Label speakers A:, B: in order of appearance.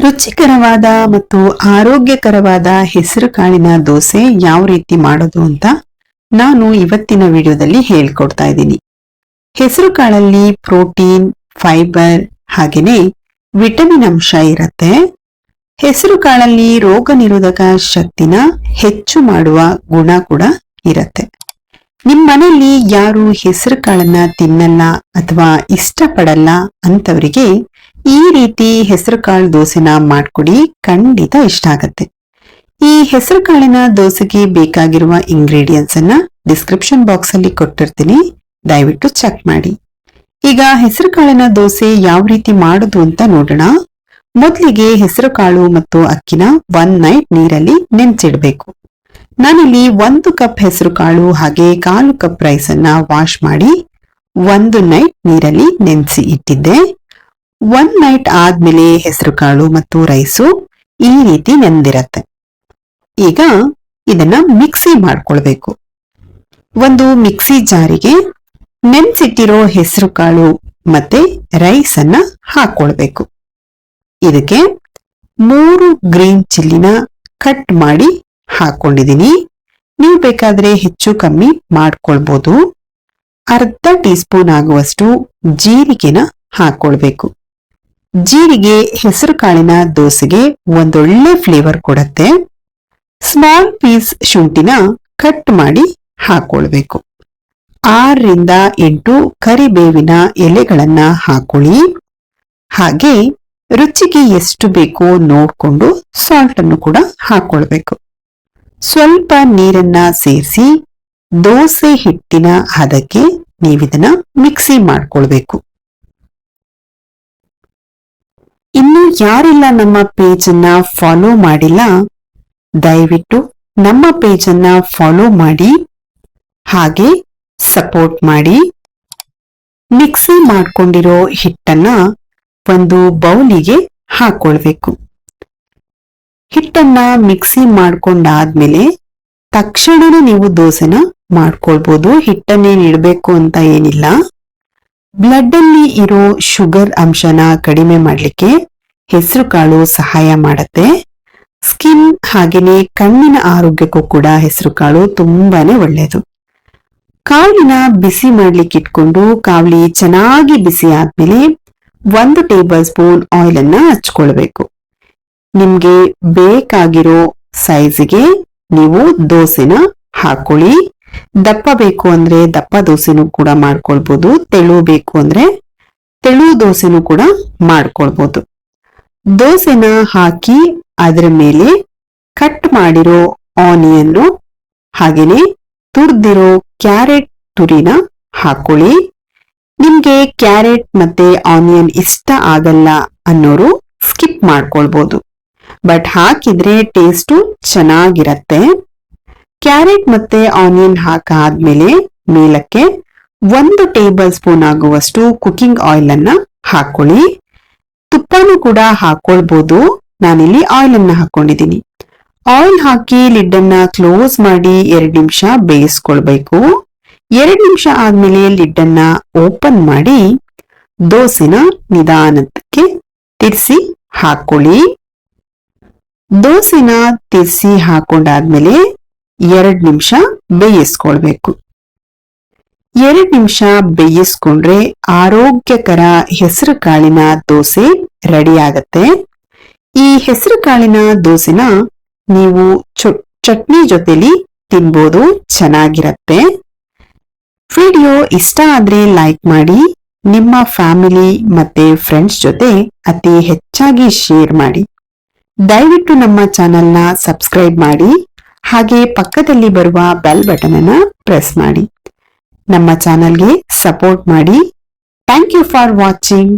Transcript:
A: ರುಚಿಕರವಾದ ಮತ್ತು ಆರೋಗ್ಯಕರವಾದ ಹೆಸರು ಕಾಳಿನ ದೋಸೆ ಯಾವ ರೀತಿ ಮಾಡೋದು ಅಂತ ನಾನು ಇವತ್ತಿನ ವಿಡಿಯೋದಲ್ಲಿ ಹೇಳ್ಕೊಡ್ತಾ ಇದ್ದೀನಿ. ಹೆಸರು ಕಾಳಲ್ಲಿ ಪ್ರೋಟೀನ್, ಫೈಬರ್ ಹಾಗೇನೆ ವಿಟಮಿನ್ ಅಂಶ ಇರುತ್ತೆ. ಹೆಸರು ಕಾಳಲ್ಲಿ ರೋಗ ನಿರೋಧಕ ಶಕ್ತಿನ ಹೆಚ್ಚು ಮಾಡುವ ಗುಣ ಕೂಡ ಇರುತ್ತೆ. ನಿಮ್ ಮನೆಯಲ್ಲಿ ಯಾರು ಹೆಸರು ಕಾಳನ್ನ ತಿನ್ನಲ್ಲ ಅಥವಾ ಇಷ್ಟಪಡಲ್ಲ ಅಂತವರಿಗೆ ಈ ರೀತಿ ಹೆಸರು ಕಾಳು ದೋಸೆನ ಮಾಡ್ಕೊಡಿ, ಖಂಡಿತ ಇಷ್ಟ ಆಗತ್ತೆ. ಈ ಹೆಸರು ಕಾಳಿನ ದೋಸೆಗೆ ಬೇಕಾಗಿರುವ ಇಂಗ್ರೀಡಿಯೆಂಟ್ಸ್ ಅನ್ನ ಡಿಸ್ಕ್ರಿಪ್ಷನ್ ಬಾಕ್ಸ್ ಅಲ್ಲಿ ಕೊಟ್ಟಿರ್ತೀನಿ, ದಯವಿಟ್ಟು ಚೆಕ್ ಮಾಡಿ. ಈಗ ಹೆಸರು ಕಾಳಿನ ದೋಸೆ ಯಾವ ರೀತಿ ಮಾಡೋದು ಅಂತ ನೋಡೋಣ. ಮೊದಲಿಗೆ ಹೆಸರು ಕಾಳು ಮತ್ತು ಅಕ್ಕಿನ 1 ನೈಟ್ ನೀರಲ್ಲಿ ನೆನೆಸಿಡ್ಬೇಕು. ನಾನಿಲ್ಲಿ 1 ಕಪ್ ಹೆಸರು ಕಾಳು ಹಾಗೆ 1/4 ಕಪ್ ರೈಸ್ ಅನ್ನ ವಾಶ್ ಮಾಡಿ 1 ನೈಟ್ ನೀರಲ್ಲಿ ನೆನೆಸಿ ಇಟ್ಟಿದ್ದೆ. 1 ನೈಟ್ ಆದ್ಮೇಲೆ ಹೆಸರು ಕಾಳು ಮತ್ತು ರೈಸು ಈ ರೀತಿ ನೆಂದಿರತ್ತೆ. ಈಗ ಇದನ್ನ ಮಿಕ್ಸಿ ಮಾಡ್ಕೊಳ್ಬೇಕು. ಒಂದು ಮಿಕ್ಸಿ ಜಾರಿಗೆ ನೆನ್ಸಿಟ್ಟಿರೋ ಹೆಸರು ಕಾಳು ಮತ್ತೆ ರೈಸ್ ಅನ್ನ ಹಾಕೊಳ್ಬೇಕು. ಇದಕ್ಕೆ 3 ಗ್ರೀನ್ ಚಿಲ್ಲಿನ ಕಟ್ ಮಾಡಿ ಹಾಕೊಂಡಿದೀನಿ. ನೀವು ಬೇಕಾದ್ರೆ ಹೆಚ್ಚು ಕಮ್ಮಿ ಮಾಡ್ಕೊಳ್ಬಹುದು. ಅರ್ಧ ಟೀ ಸ್ಪೂನ್ ಆಗುವಷ್ಟು ಜೀರಿಗೆನ ಹಾಕೊಳ್ಬೇಕು. ಜೀರಿಗೆ ಹೆಸರು ಕಾಳಿನ ದೋಸೆಗೆ ಒಂದೊಳ್ಳೆ ಫ್ಲೇವರ್ ಕೊಡತ್ತೆ. ಸ್ಮಾಲ್ ಪೀಸ್ ಶುಂಠಿನ ಕಟ್ ಮಾಡಿ ಹಾಕೊಳ್ಬೇಕು. 6 ರಿಂದ 8 ಕರಿಬೇವಿನ ಎಲೆಗಳನ್ನ ಹಾಕೊಳ್ಳಿ. ಹಾಗೆ ರುಚಿಗೆ ಎಷ್ಟು ಬೇಕೋ ನೋಡ್ಕೊಂಡು ಸಾಲ್ಟ್ ಅನ್ನು ಕೂಡ ಹಾಕೊಳ್ಬೇಕು. ಸ್ವಲ್ಪ ನೀರನ್ನ ಸೇರಿಸಿ ದೋಸೆ ಹಿಟ್ಟಿನ ಹದಕ್ಕೆ ನೀವಿದನ್ನ ಮಿಕ್ಸಿ ಮಾಡ್ಕೊಳ್ಬೇಕು. ಇನ್ನು ಯಾರೆಲ್ಲ ನಮ್ಮ ಪೇಜ್ ಅನ್ನ ಫಾಲೋ ಮಾಡಿಲ್ಲ, ದಯವಿಟ್ಟು ನಮ್ಮ ಪೇಜ್ ಅನ್ನ ಫಾಲೋ ಮಾಡಿ ಹಾಗೆ ಸಪೋರ್ಟ್ ಮಾಡಿ. ಮಿಕ್ಸಿ ಮಾಡ್ಕೊಂಡಿರೋ ಹಿಟ್ಟನ್ನ ಒಂದು ಬೌಲಿಗೆ ಹಾಕೊಳ್ಬೇಕು. ಹಿಟ್ಟನ್ನ ಮಿಕ್ಸಿ ಮಾಡ್ಕೊಂಡಾದ್ಮೇಲೆ ತಕ್ಷಣನೇ ನೀವು ದೋಸೆನ ಮಾಡ್ಕೊಳ್ಬಹುದು. ಹಿಟ್ಟನ್ನೇನ್ ಇಡಬೇಕು ಅಂತ ಏನಿಲ್ಲ. ಬ್ಲಡ್ ಅಲ್ಲಿ ಇರೋ ಶುಗರ್ ಅಂಶನ ಕಡಿಮೆ ಮಾಡ್ಲಿಕ್ಕೆ ಹೆಸರು ಕಾಳು ಸಹಾಯ ಮಾಡತ್ತೆ. ಸ್ಕಿನ್ ಹಾಗೇನೆ ಕಣ್ಣಿನ ಆರೋಗ್ಯಕ್ಕೂ ಕೂಡ ಹೆಸರು ಕಾಳು ತುಂಬಾನೇ ಒಳ್ಳೆಯದು. ಕಾಳಿನ ಬಿಸಿ ಮಾಡ್ಲಿಕ್ಕೆ ಇಟ್ಕೊಂಡು ಕಾವಲಿ ಚೆನ್ನಾಗಿ ಬಿಸಿ ಆದ್ಮೇಲೆ 1 ಟೇಬಲ್ ಸ್ಪೂನ್ ಆಯಿಲ್ ಅನ್ನ ಹಚ್ಕೊಳ್ಬೇಕು. ನಿಮ್ಗೆ ಬೇಕಾಗಿರೋ ಸೈಜ್ಗೆ ನೀವು ದೋಸೆನ ಹಾಕೊಳ್ಳಿ. ದಪ್ಪ ಬೇಕು ಅಂದ್ರೆ ದಪ್ಪ ದೋಸೆನೂ ಕೂಡ ಮಾಡ್ಕೊಳ್ಬಹುದು. ತೆಳು ಬೇಕು ಅಂದ್ರೆ ತೆಳು ದೋಸೆನೂ ಕೂಡ ಮಾಡ್ಕೊಳ್ಬಹುದು. ದೋಸೆನ ಹಾಕಿ ಅದರ ಮೇಲೆ ಕಟ್ ಮಾಡಿರೋ ಆನಿಯನ್ ಹಾಗೇನೆ ತುರ್ದಿರೋ ಕ್ಯಾರೆಟ್ ತುರಿನ ಹಾಕೊಳ್ಳಿ. ನಿಮ್ಗೆ ಕ್ಯಾರೆಟ್ ಮತ್ತೆ ಆನಿಯನ್ ಇಷ್ಟ ಆಗಲ್ಲ ಅನ್ನೋರು ಸ್ಕಿಪ್ ಮಾಡ್ಕೊಳ್ಬಹುದು. ಬಟ್ ಹಾಕಿದ್ರೆ ಟೇಸ್ಟು ಚೆನ್ನಾಗಿರತ್ತೆ. ಕ್ಯಾರೆಟ್ ಮತ್ತೆ ಆನಿಯನ್ ಹಾಕಾದ್ಮೇಲೆ ಮೇಲಕ್ಕೆ 1 ಟೇಬಲ್ ಸ್ಪೂನ್ ಆಗುವಷ್ಟು ಕುಕಿಂಗ್ ಆಯಿಲ್ ಅನ್ನ ಹಾಕೊಳ್ಳಿ. ತುಪ್ಪನೂ ಕೂಡ ಹಾಕೊಳ್ಬಹುದು. ನಾನಿಲ್ಲಿ ಆಯಿಲ್ ಅನ್ನ ಹಾಕೊಂಡಿದ್ದೀನಿ. ಆಯಿಲ್ ಹಾಕಿ ಲಿಡ್ ಅನ್ನ ಕ್ಲೋಸ್ ಮಾಡಿ 2 ನಿಮಿಷ ಬೇಯಿಸ್ಕೊಳ್ಬೇಕು. 2 ನಿಮಿಷ ಆದ್ಮೇಲೆ ಲಿಡ್ ಅನ್ನ ಓಪನ್ ಮಾಡಿ ದೋಸೆನ ನಿಧಾನಕ್ಕೆ ತಿರ್ಸಿ ಹಾಕೊಳ್ಳಿ. ದೋಸೆನ ತಿರ್ಸಿ ಹಾಕೊಂಡಾದ್ಮೇಲೆ 2 ನಿಮಿಷ ಬೇಯಿಸ್ಕೊಳ್ಬೇಕು. 2 ನಿಮಿಷ ಬೇಯಿಸ್ಕೊಂಡ್ರೆ ಆರೋಗ್ಯಕರ ಹೆಸರು ಕಾಳಿನ ದೋಸೆ ರೆಡಿ ಆಗತ್ತೆ. ಈ ಹೆಸರು ಕಾಳಿನ ದೋಸೆನ ನೀವು ಚಟ್ನಿ ಜೊತೆಲಿ ತಿನ್ಬೋದು, ಚೆನ್ನಾಗಿರತ್ತೆ. ವಿಡಿಯೋ ಇಷ್ಟ ಆದ್ರೆ ಲೈಕ್ ಮಾಡಿ, ನಿಮ್ಮ ಫ್ಯಾಮಿಲಿ ಮತ್ತೆ ಫ್ರೆಂಡ್ಸ್ ಜೊತೆ ಅತಿ ಹೆಚ್ಚಾಗಿ ಶೇರ್ ಮಾಡಿ. ದಯವಿಟ್ಟು ನಮ್ಮ ಚಾನೆಲ್ನ ಸಬ್ಸ್ಕ್ರೈಬ್ ಮಾಡಿ ಹಾಗೆ ಪಕ್ಕದಲ್ಲಿ ಬರುವ ಬೆಲ್ ಬಟನ್ ಅನ್ನ ಪ್ರೆಸ್ ಮಾಡಿ. ನಮ್ಮ ಚಾನೆಲ್ಗೆ ಸಪೋರ್ಟ್ ಮಾಡಿ. Thank you for watching.